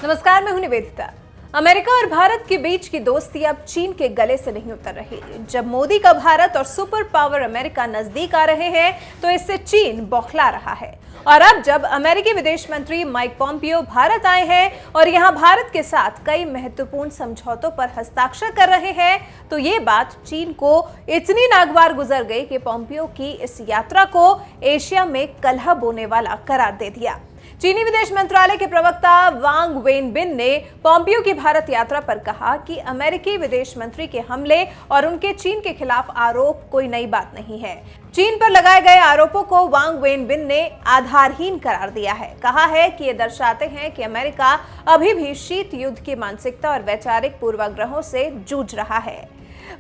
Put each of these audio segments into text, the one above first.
नमस्कार, मैं हूं निवेदिता। अमेरिका और भारत के बीच की दोस्ती अब चीन के गले से नहीं उतर रही। जब मोदी का भारत और सुपर पावर अमेरिका नजदीक आ रहे हैं तो इससे चीन बौखला रहा है। और अब जब अमेरिकी विदेश मंत्री माइक पॉम्पियो भारत आए हैं और यहां भारत के साथ कई महत्वपूर्ण समझौतों पर हस्ताक्षर कर रहे हैं, तो ये बात चीन को इतनी नागवार गुजर गई कि पॉम्पियो की इस यात्रा को एशिया में कलह बोने वाला करार दे दिया। चीनी विदेश मंत्रालय के प्रवक्ता वांग वेनबिन ने पॉम्पियो की भारत यात्रा पर कहा कि अमेरिकी विदेश मंत्री के हमले और उनके चीन के खिलाफ आरोप कोई नई बात नहीं है। चीन पर लगाए गए आरोपों को वांग वेनबिन ने आधारहीन करार दिया है। कहा है कि ये दर्शाते हैं कि अमेरिका अभी भी शीत युद्ध की मानसिकता और वैचारिक पूर्वाग्रहों से जूझ रहा है।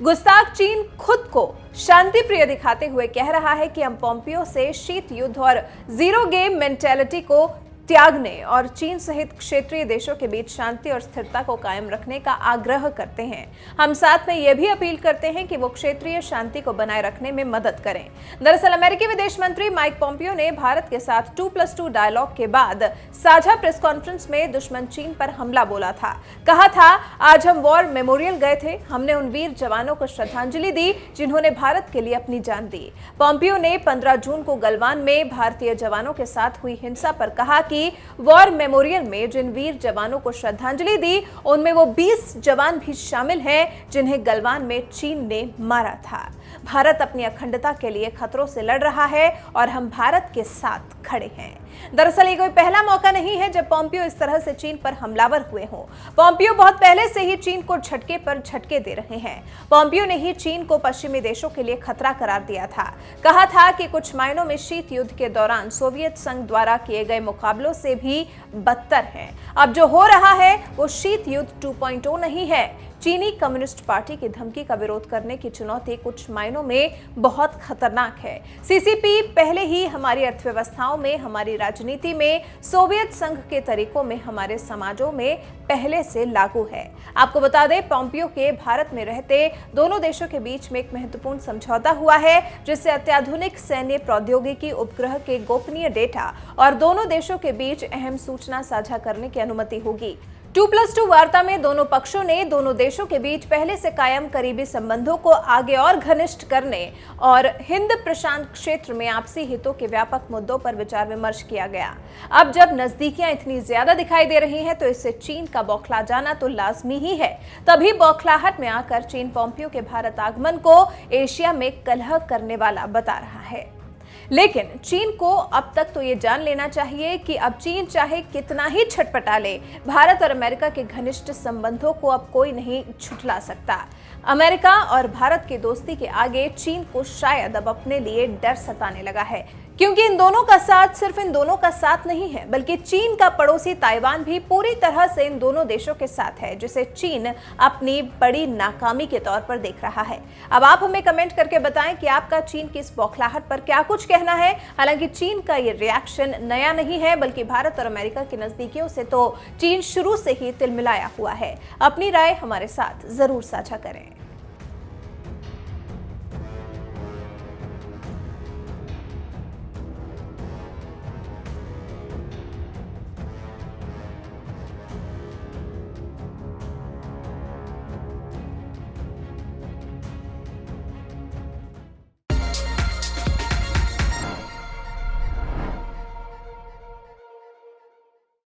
गुस्ताख चीन खुद को शांति प्रिय दिखाते हुए कह रहा है कि हम पॉम्पियो से शीत युद्ध और जीरो गेम मेंटेलिटी को त्यागने और चीन सहित क्षेत्रीय देशों के बीच शांति और स्थिरता को कायम रखने का आग्रह करते हैं। हम साथ में यह भी अपील करते हैं कि वो क्षेत्रीय शांति को बनाए रखने में मदद करें। दरअसल अमेरिकी विदेश मंत्री माइक पॉम्पियो ने भारत के साथ 2+2 डायलॉग के बाद साझा प्रेस कॉन्फ्रेंस में दुश्मन चीन पर हमला बोला था। कहा था, आज हम वॉर मेमोरियल गए थे, हमने उन वीर जवानों को श्रद्धांजलि दी जिन्होंने भारत के लिए अपनी जान दी। पॉम्पियो ने 15 जून को गलवान में भारतीय जवानों के साथ हुई हिंसा पर कहा कि वॉर मेमोरियल में जिन वीर जवानों को श्रद्धांजलि दी उनमें वो 20 जवान भी शामिल हैं जिन्हें गलवान में चीन ने मारा था। भारत अपनी अखंडता के लिए खतरों से लड़ रहा है और हम भारत के साथ खड़े हैं। दरअसल ये कोई पहला मौका नहीं है जब पॉम्पियो इस तरह से चीन पर हमलावर हुए हों। पॉम्पियो बहुत पहले से ही चीन को झटके पर झटके दे रहे हैं। पॉम्पियो ने ही चीन को पश्चिमी देशों के लिए खतरा करार दिया था। कहा था कि कुछ मायनों में शीत युद्ध के दौरान सोवियत संघ द्वारा किए गए मुकाबलों से भी बदतर है। अब जो हो रहा है वो शीत युद्ध 2.0 नहीं है। चीनी कम्युनिस्ट पार्टी की धमकी का विरोध करने की चुनौती कुछ मायनों में बहुत खतरनाक है। सीसीपी पहले ही हमारी अर्थव्यवस्थाओं में, हमारी राजनीति में, सोवियत संघ के तरीकों में, हमारे समाजों में पहले से लागू है। आपको बता दें, पॉम्पियो के भारत में रहते दोनों देशों के बीच में एक महत्वपूर्ण समझौता हुआ है जिससे अत्याधुनिक सैन्य प्रौद्योगिकी, उपग्रह के गोपनीय डेटा और दोनों देशों के बीच अहम सूचना साझा करने की अनुमति होगी। 2+2 वार्ता में दोनों पक्षों ने दोनों देशों के बीच पहले से कायम करीबी संबंधों को आगे और घनिष्ठ करने और हिंद प्रशांत क्षेत्र में आपसी हितों के व्यापक मुद्दों पर विचार विमर्श किया गया। अब जब नजदीकियां इतनी ज्यादा दिखाई दे रही हैं तो इससे चीन का बौखला जाना तो लाजमी ही है। तभी बौखलाहट में आकर चीन पॉम्पियो के भारत आगमन को एशिया में कलह करने वाला बता रहा है। लेकिन चीन को अब तक तो ये जान लेना चाहिए कि अब चीन चाहे कितना ही छटपटा ले, भारत और अमेरिका के घनिष्ठ संबंधों को अब कोई नहीं झुठला सकता। अमेरिका और भारत की दोस्ती के आगे चीन को शायद अब अपने लिए डर सताने लगा है, क्योंकि इन दोनों का साथ सिर्फ इन दोनों का साथ नहीं है, बल्कि चीन का पड़ोसी ताइवान भी पूरी तरह से इन दोनों देशों के साथ है, जिसे चीन अपनी बड़ी नाकामी के तौर पर देख रहा है। अब आप हमें कमेंट करके बताएं कि आपका चीन की इस बौखलाहट पर क्या कुछ कहना है। हालांकि चीन का ये रिएक्शन नया नहीं है, बल्कि भारत और अमेरिका की नजदीकियों से तो चीन शुरू से ही तिलमिलाया हुआ है। अपनी राय हमारे साथ जरूर साझा करें।